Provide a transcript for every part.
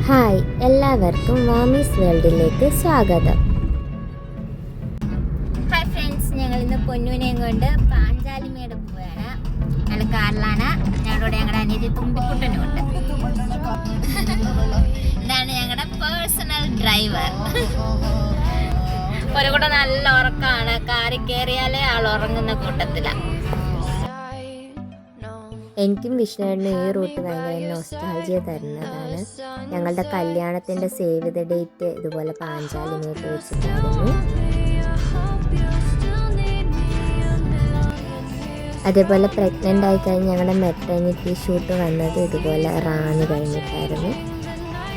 Hi, എല്ലാവർക്കും വാമീസ് വേൾഡിലേക്ക് സ്വാഗതം. ഹായ് ഫ്രണ്ട്സ്, ഞങ്ങൾ ഇന്ന് പൊന്നൂനെയും കൊണ്ട് പാഞ്ചാലിമേട് പോവുകയാണ്. ഞങ്ങൾ കാറിലാണ്. ഞങ്ങളുടെ അനിയത്തി തുമ്പിക്കുട്ടനും ഉണ്ട്. ഇതാണ് ഞങ്ങളുടെ പേഴ്സണൽ ഡ്രൈവർ. ഒരു കൂടെ നല്ല ഉറക്കമാണ്. കാറിൽ കയറിയാലേ ആൾ ഉറങ്ങുന്ന കൂട്ടത്തിലാണ്. എനിക്കും വിഷ്ണുവിനും ഈ റൂട്ട് ഭയങ്കര നൊസ്റ്റാൾജിയ തരുന്നതാണ്. ഞങ്ങളുടെ കല്യാണത്തിൻ്റെ സേവ് ദ ഡേറ്റ് ഇതുപോലെ പാഞ്ചാലിമേട്ട് വെച്ചിട്ടായിരുന്നു. അതേപോലെ പ്രഗ്നൻ്റ് ആയി കഴിഞ്ഞ് ഞങ്ങളുടെ മെറ്റർനിറ്റി ഷൂട്ട് വന്നത് ഇതുപോലെ റാണി കഴിഞ്ഞിട്ടായിരുന്നു.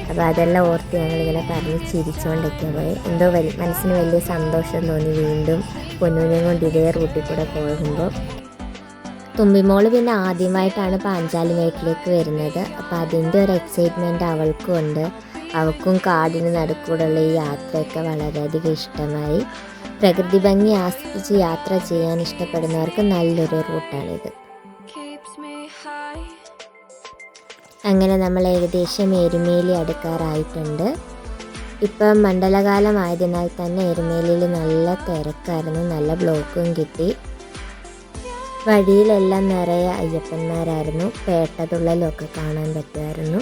അപ്പോൾ അതെല്ലാം ഓർത്ത് ഞങ്ങളിങ്ങനെ പറഞ്ഞ് ചിരിച്ചുകൊണ്ടൊക്കെ പോയി. എന്തോ മനസ്സിന് വലിയ സന്തോഷം തോന്നി വീണ്ടും പൊന്നൂനെയും കൊണ്ട് ഇതേ റൂട്ടിൽ കൂടെ പോകുമ്പോൾ. തുമ്പിമോള് പിന്നെ ആദ്യമായിട്ടാണ് പാഞ്ചാലിമേട്ടിലേക്ക് വരുന്നത്. അപ്പോൾ അതിൻ്റെ ഒരു എക്സൈറ്റ്മെൻറ്റ് അവൾക്കും ഉണ്ട്. അവൾക്കും കാടിന് നടുക്കൂടെയുള്ള ഈ യാത്രയൊക്കെ വളരെയധികം ഇഷ്ടമായി. പ്രകൃതി ഭംഗി ആസ്വദിച്ച് യാത്ര ചെയ്യാൻ ഇഷ്ടപ്പെടുന്നവർക്ക് നല്ലൊരു റൂട്ടാണിത്. അങ്ങനെ നമ്മൾ ഏകദേശം എരുമേലി അടുക്കാറായിട്ടുണ്ട്. ഇപ്പം മണ്ഡലകാലമായതിനാൽ തന്നെ എരുമേലിയിൽ നല്ല തിരക്കായിരുന്നു. നല്ല ബ്ലോക്കും കിട്ടി. വഴിയിലെല്ലാം നിറയെ അയ്യപ്പന്മാരായിരുന്നു. പേട്ടതുള്ളലൊക്കെ കാണാൻ പറ്റുമായിരുന്നു.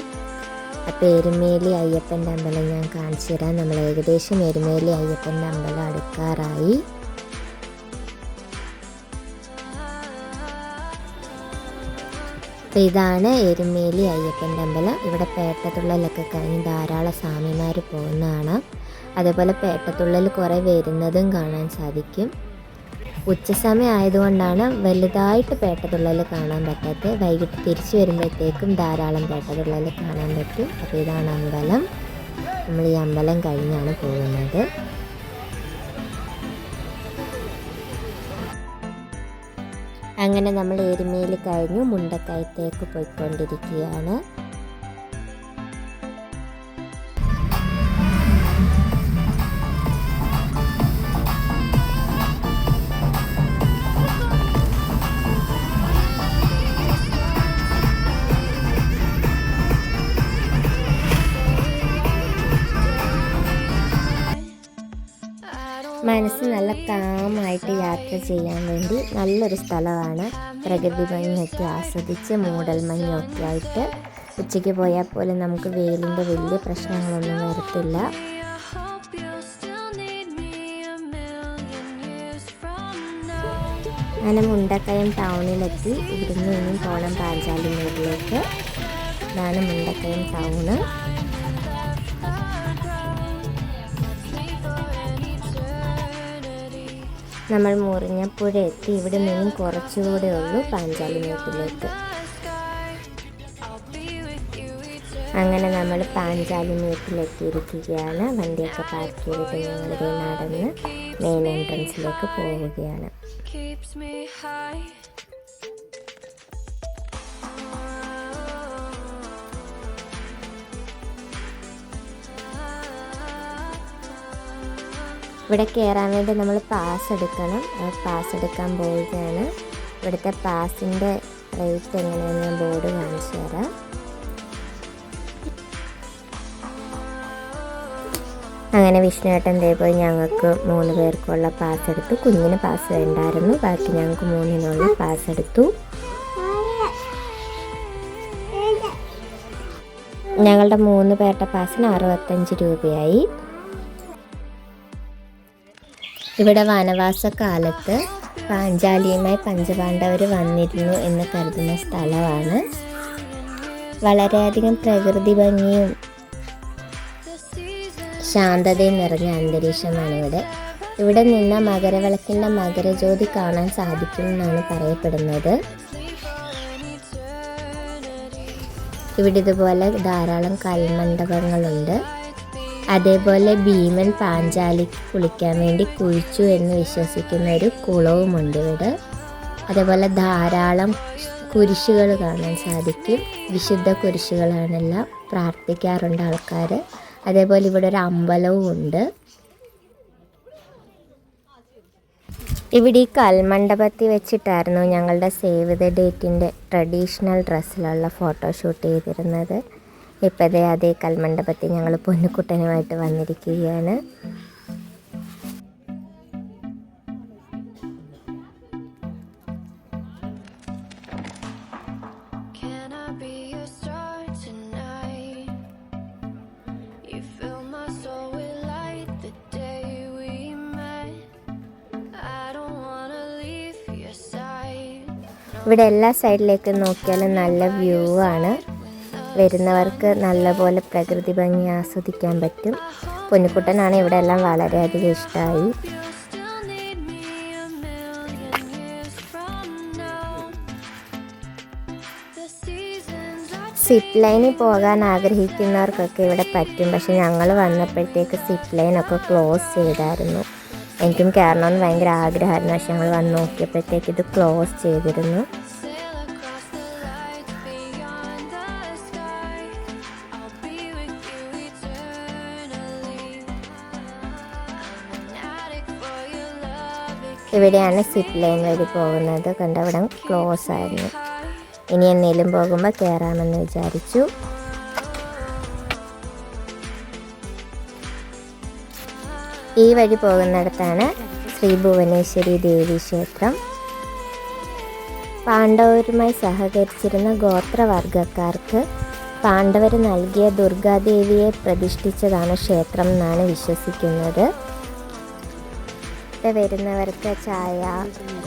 അപ്പോൾ എരുമേലി അയ്യപ്പൻ്റെ അമ്പലം ഞാൻ കാണിച്ചു തരാം. നമ്മൾ ഏകദേശം എരുമേലി അയ്യപ്പൻ്റെ അമ്പലം അടുക്കാറായി. അപ്പോൾ ഇതാണ് എരുമേലി അയ്യപ്പൻ്റെ അമ്പലം. ഇവിടെ പേട്ടതുള്ളലൊക്കെ കഴിഞ്ഞ് ധാരാളം സ്വാമിമാർ പോകുന്നതാണ്. അതേപോലെ പേട്ടതുള്ളൽ കുറേ വരുന്നതും കാണാൻ സാധിക്കും. ഉച്ചസമയം ആയതുകൊണ്ടാണ് വലുതായിട്ട് പേട്ടതുള്ളൽ കാണാൻ പറ്റാത്തത്. വൈകിട്ട് തിരിച്ചു വരുമ്പോഴത്തേക്കും ധാരാളം പേട്ടതുള്ളൽ കാണാൻ പറ്റും. അപ്പോൾ ഇതാണ് അമ്പലം. നമ്മൾ ഈ അമ്പലം കഴിഞ്ഞാണ് പോകുന്നത്. അങ്ങനെ നമ്മൾ എരുമേലി കഴിഞ്ഞു മുണ്ടക്കയത്തേക്ക് പോയിക്കൊണ്ടിരിക്കുകയാണ്. മനസ്സ് നല്ല കാമായിട്ട് യാത്ര ചെയ്യാൻ വേണ്ടി നല്ലൊരു സ്ഥലമാണ്. പ്രകൃതി ഭംഗിയൊക്കെ ആസ്വദിച്ച് മൂടൽമഞ്ഞൊക്കെ ആയിട്ട് ഉച്ചയ്ക്ക് പോയാൽ പോലും നമുക്ക് വെയിലിൻ്റെ വലിയ പ്രശ്നങ്ങളൊന്നും വരത്തില്ല. അങ്ങനെ മുണ്ടക്കയം ടൗണിലെത്തി. ഇവിടുന്ന് ഇനിയും പോകണം പാഞ്ചാലിമേടിലേക്ക്. ഇതാണ് മുണ്ടക്കയം ടൗണ്. നമ്മൾ മുറിഞ്ഞപ്പുഴ എത്തി. ഇവിടെ നിന്നും കുറച്ചുകൂടെ ഉള്ളൂ പാഞ്ചാലിമേട്ടിലേക്ക്. അങ്ങനെ നമ്മൾ പാഞ്ചാലിമേട്ടിലെത്തിയിരിക്കുകയാണ്. വണ്ടിയൊക്കെ പാർക്ക് ചെയ്തിട്ട് ഞങ്ങളിത് നടന്ന് മെയിൻ എൻട്രൻസിലേക്ക് പോവുകയാണ്. ഇവിടെ കയറാൻ വേണ്ടി നമ്മൾ പാസ് എടുക്കണം. പാസ് എടുക്കാൻ പോവുകയാണ്. ഇവിടുത്തെ പാസിൻ്റെ റേറ്റ് എങ്ങനെയാണെന്ന് ഞാൻ ബോർഡ് കാണിച്ചു തരാം. അങ്ങനെ വിഷ്ണുവേട്ടൻ പോയി ഞങ്ങൾക്ക് 3 പേർക്കുള്ള പാസ് എടുത്തു. കുഞ്ഞിന് പാസ് വേണ്ടായിരുന്നു. ബാക്കി ഞങ്ങൾക്ക് 3-നുള്ള പാസ് എടുത്തു. ഞങ്ങളുടെ 3 പേരുടെ പാസിന് 65 രൂപയായി. ഇവിടെ വനവാസക്കാലത്ത് പാഞ്ചാലിയുമായി പഞ്ചപാണ്ഡവർ വന്നിരുന്നു എന്ന് കരുതുന്ന സ്ഥലമാണ്. വളരെയധികം പ്രകൃതി ഭംഗിയും ശാന്തതയും നിറഞ്ഞ അന്തരീക്ഷമാണ് ഇവിടെ. ഇവിടെ നിന്ന് മകരവിളക്കിൻ്റെ മകരജ്യോതി കാണാൻ സാധിക്കുമെന്നാണ് പറയപ്പെടുന്നത്. ഇവിടെ ഇതുപോലെ ധാരാളം കൽമണ്ഡപങ്ങളുണ്ട്. അതേപോലെ ഭീമൻ പാഞ്ചാലിക്ക് കുളിക്കാൻ വേണ്ടി കുഴിച്ചു എന്ന് വിശ്വസിക്കുന്ന ഒരു കുളവുമുണ്ട് ഇവിടെ. അതേപോലെ ധാരാളം കുരിശുകൾ കാണാൻ സാധിക്കും. വിശുദ്ധ കുരിശുകളാണെല്ലാം. പ്രാർത്ഥിക്കാറുണ്ട് ആൾക്കാർ. അതേപോലെ ഇവിടെ ഒരു അമ്പലവും ഉണ്ട്. ഇവിടെ ഈ കൽമണ്ഡപത്തിൽ വെച്ചിട്ടായിരുന്നു ഞങ്ങളുടെ സേവ് ദ ഡേറ്റിൻ്റെ ട്രഡീഷണൽ ഡ്രസ്സിലുള്ള ഫോട്ടോഷൂട്ട് ചെയ്തിരുന്നത്. ഇപ്പോഴേ അതേ കൽമണ്ഡപത്തിൽ ഞങ്ങൾ പൊന്നുക്കുട്ടനുമായിട്ട് വന്നിരിക്കുകയാണ്. ഇവിടെ എല്ലാ സൈഡിലേക്കും നോക്കിയാലും നല്ല വ്യൂ ആണ്. വരുന്നവർക്ക് നല്ലപോലെ പ്രകൃതി ഭംഗി ആസ്വദിക്കാൻ പറ്റും. പൊന്നുക്കുട്ടനാണ് ഇവിടെ എല്ലാം വളരെയധികം ഇഷ്ടമായി. സിപ്പ് ലൈനിൽ പോകാൻ ആഗ്രഹിക്കുന്നവർക്കൊക്കെ ഇവിടെ പറ്റും. പക്ഷെ ഞങ്ങൾ വന്നപ്പോഴത്തേക്ക് സിപ്പ് ലൈനൊക്കെ ക്ലോസ് ചെയ്തായിരുന്നു. എനിക്കും കയറണമെന്ന് ഭയങ്കര ആഗ്രഹമായിരുന്നു. പക്ഷെ ഞങ്ങൾ വന്ന് നോക്കിയപ്പോഴത്തേക്ക് ഇത് ക്ലോസ് ചെയ്തിരുന്നു. ഇവിടെയാണ് സിപ്പ് ലൈൻ വഴി പോകുന്നത്. കണ്ടവിടെ ക്ലോസ് ആയിരുന്നു. ഇനി എന്നേലും പോകുമ്പോൾ കയറാമെന്ന് വിചാരിച്ചു. ഈ വഴി പോകുന്നിടത്താണ് ശ്രീ ഭുവനേശ്വരി ദേവി ക്ഷേത്രം. പാണ്ഡവരുമായി സഹകരിച്ചിരുന്ന ഗോത്രവർഗക്കാർക്ക് പാണ്ഡവർ നൽകിയ ദുർഗാദേവിയെ പ്രതിഷ്ഠിച്ചതാണ് ക്ഷേത്രം എന്നാണ് വിശ്വസിക്കുന്നത്. ഇവിടെ വരുന്നവർക്ക് ചായ,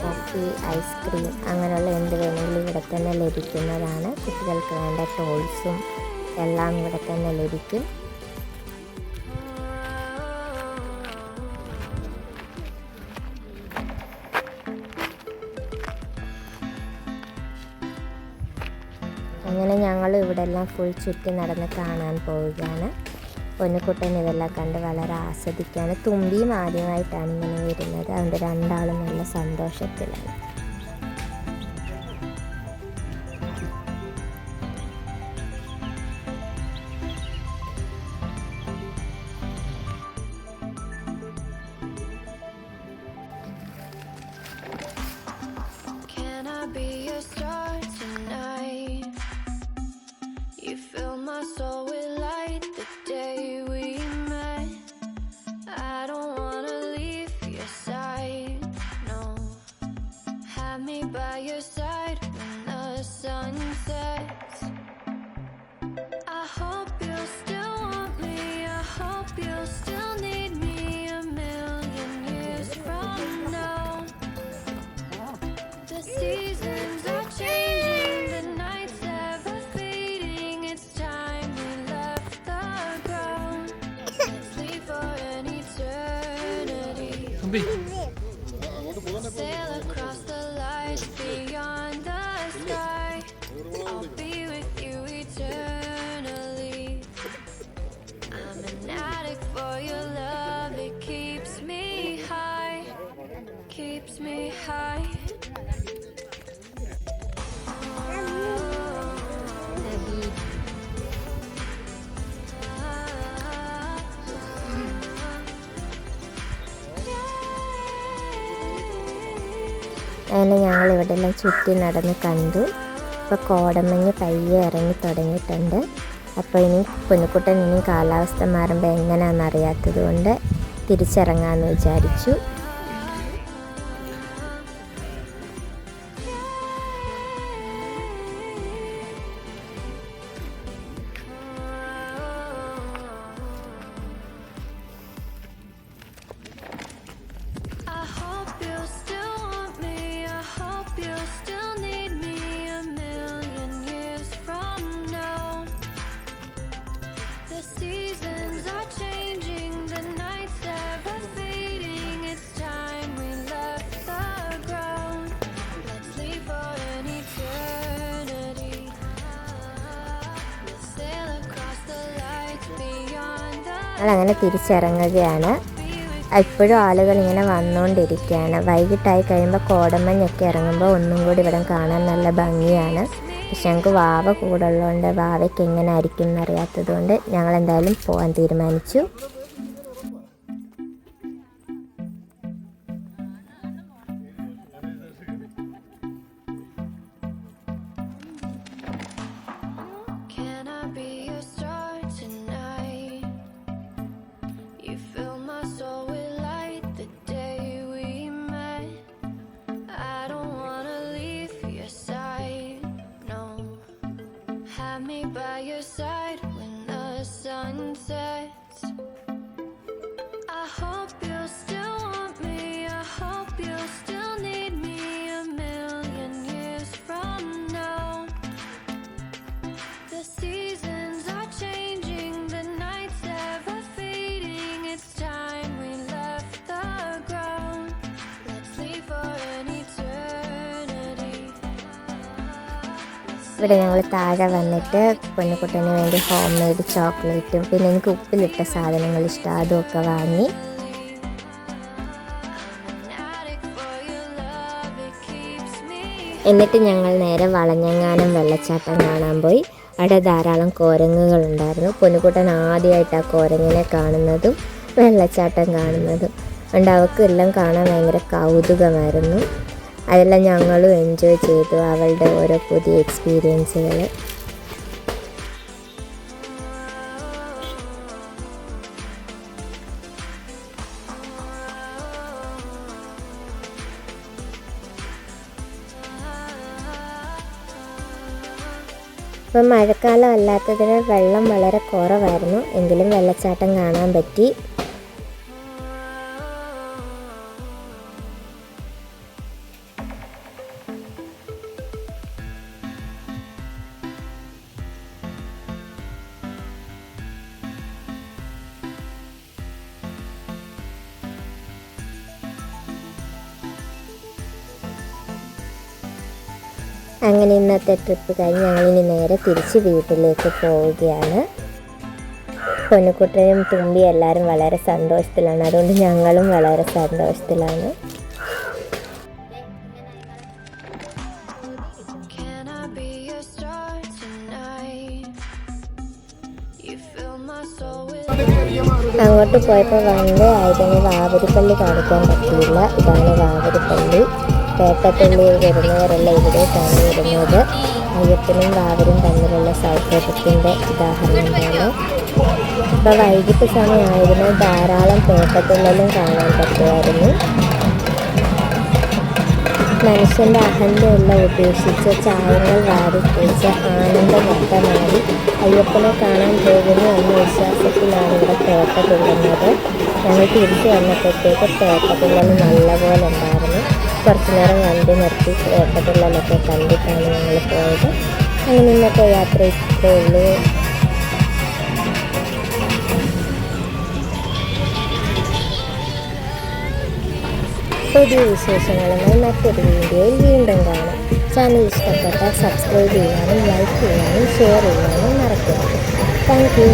കോഫി, ഐസ്ക്രീം അങ്ങനെയുള്ള എന്ത് വേണമെങ്കിലും ഇവിടെ തന്നെ ലഭിക്കുന്നതാണ്. കുട്ടികൾക്ക് വേണ്ട ടോയ്സും എല്ലാം ഇവിടെ തന്നെ ലഭിക്കും. അങ്ങനെ ഞങ്ങൾ ഇവിടെ എല്ലാം ഫുൾ ചുറ്റി നടന്ന് കാണാൻ പോവുകയാണ്. പൊന്നുക്കുട്ടൻ ഇതെല്ലാം കണ്ട് വളരെ ആസ്വദിക്കുകയാണ്. തുമ്പിയും ആദ്യമായിട്ടാണ് ഇങ്ങനെ വരുന്നത്. അതുകൊണ്ട് രണ്ടാളും നല്ല സന്തോഷത്തിലാണ്. Sail across the lights beyond the sky. I'll be with you eternally. I'm an addict for your love. It keeps me high. Keeps me high. അങ്ങനെ ഞങ്ങൾ ഇവിടെ എല്ലാം ചുറ്റി നടന്ന് കണ്ടു. ഇപ്പോൾ കോടമഞ്ഞ് പയ്യെ ഇറങ്ങി തുടങ്ങിയിട്ടുണ്ട്. അപ്പോൾ ഇനി പൊന്നുക്കുട്ടൻ ഇനി കാലാവസ്ഥ മാറുമ്പോൾ എങ്ങനെയാണെന്ന് അറിയാത്തത് കൊണ്ട് തിരിച്ചിറങ്ങാമെന്ന് വിചാരിച്ചു. ഞങ്ങളങ്ങനെ തിരിച്ചിറങ്ങുകയാണ്. ഇപ്പോഴും ആളുകൾ ഇങ്ങനെ വന്നുകൊണ്ടിരിക്കുകയാണ്. വൈകിട്ടായി കഴിയുമ്പോൾ കോടമഞ്ഞൊക്കെ ഇറങ്ങുമ്പോൾ ഒന്നും കൂടി ഇവിടെ കാണാൻ നല്ല ഭംഗിയാണ്. പക്ഷെ ഞങ്ങൾക്ക് വാവ കൂടെ ഉള്ളതുകൊണ്ട് വാവയ്ക്ക് എങ്ങനെ ആയിരിക്കും എന്നറിയാത്തത് കൊണ്ട് ഞങ്ങൾ എന്തായാലും പോകാൻ തീരുമാനിച്ചു. Can I be your star? sunsets. I hope you still want me. I hope you still need me a million years from now. The seasons are changing, the nights ever fading. It's time we left the ground. Let's leave for an eternity. ഇവിടെ ഞങ്ങൾ താഴെ വന്നിട്ട് പൊന്നുകുട്ടന് വേണ്ടി home made ചോക്ലേറ്റും പിന്നെ എനിക്ക് ഉപ്പിലിട്ട സാധനങ്ങൾ ഇഷ്ടം അതുമൊക്കെ വാങ്ങി. എന്നിട്ട് ഞങ്ങൾ നേരെ വളഞ്ഞെങ്ങാനം വെള്ളച്ചാട്ടം കാണാൻ പോയി. അവിടെ ധാരാളം കോരങ്ങുകളുണ്ടായിരുന്നു. പൊന്നുകുട്ടൻ ആദ്യമായിട്ട് ആ കോരങ്ങിനെ കാണുന്നതും വെള്ളച്ചാട്ടം കാണുന്നതും. അതുകൊണ്ട് അവൾക്കെല്ലാം കാണാൻ ഭയങ്കര കൗതുകമായിരുന്നു. അതെല്ലാം ഞങ്ങളും എൻജോയ് ചെയ്തു, അവളുടെ ഓരോ പുതിയ എക്സ്പീരിയൻസുകൾ. ഇപ്പം മഴക്കാലം അല്ലാത്തതിനാൽ വെള്ളം വളരെ കുറവായിരുന്നു, എങ്കിലും വെള്ളച്ചാട്ടം കാണാൻ പറ്റി. അങ്ങനെ ഇന്നത്തെ ട്രിപ്പ് കഴിഞ്ഞ് ഞങ്ങളിനി നേരെ തിരിച്ച് വീട്ടിലേക്ക് പോവുകയാണ്. പൊന്നുകുട്ടനും തുമ്പി എല്ലാവരും വളരെ സന്തോഷത്തിലാണ്, അതുകൊണ്ട് ഞങ്ങളും വളരെ സന്തോഷത്തിലാണ്. അങ്ങോട്ട് പോയപ്പോൾ വണ്ടി ആയതിന് വാവരിപ്പള്ളി കാണിക്കാൻ പറ്റിയില്ല. ഇതാണ് വാവരിപ്പള്ളി. പേട്ടത്തുള്ളി വരുന്നവരെല്ലാം ഇവിടേക്കാണ് വരുന്നത്. അയ്യപ്പനും വാവരും തമ്മിലുള്ള സൗഹൃദത്തിൻ്റെ ഉദാഹരണമാണ്. ഇപ്പോൾ വൈകിട്ട് സമയമായതിനാൽ ധാരാളം പേട്ടത്തുള്ളലും കാണാൻ പറ്റുമായിരുന്നു. മനുഷ്യൻ്റെ അഹന്തയെല്ലാം ഉപേക്ഷിച്ച് ചായങ്ങൾ വാരിത്തേച്ച് ആനന്ദമുക്തമായി അയ്യപ്പനെ കാണാൻ പോകുന്നു എന്ന വിശ്വാസത്തിലാണ് ഇവിടെ പേട്ടത്തുള്ളുന്നത്. ഞങ്ങൾ തിരിച്ചു വന്നപ്പോഴത്തേക്ക് പേട്ടത്തുള്ളൽ നല്ലപോലെ ഉണ്ടായിരുന്നു. കുറച്ചു നേരം വണ്ടി നിർത്തി പേട്ടത്തുള്ളലൊക്കെ കണ്ടിട്ടാണ് ഞങ്ങൾ പോയത്. അങ്ങനെ ഇന്നത്തെ യാത്ര ഇത്രയേ ഉള്ളൂ. പുതിയ വിശേഷങ്ങളുമായി മറ്റൊരു വീഡിയോയിൽ വീണ്ടും കാണാം. ചാനൽ ഇഷ്ടപ്പെട്ടാൽ സബ്സ്ക്രൈബ് ചെയ്യാനും ലൈക്ക് ചെയ്യാനും ഷെയർ ചെയ്യാനും മറക്കരുത്. Thank you.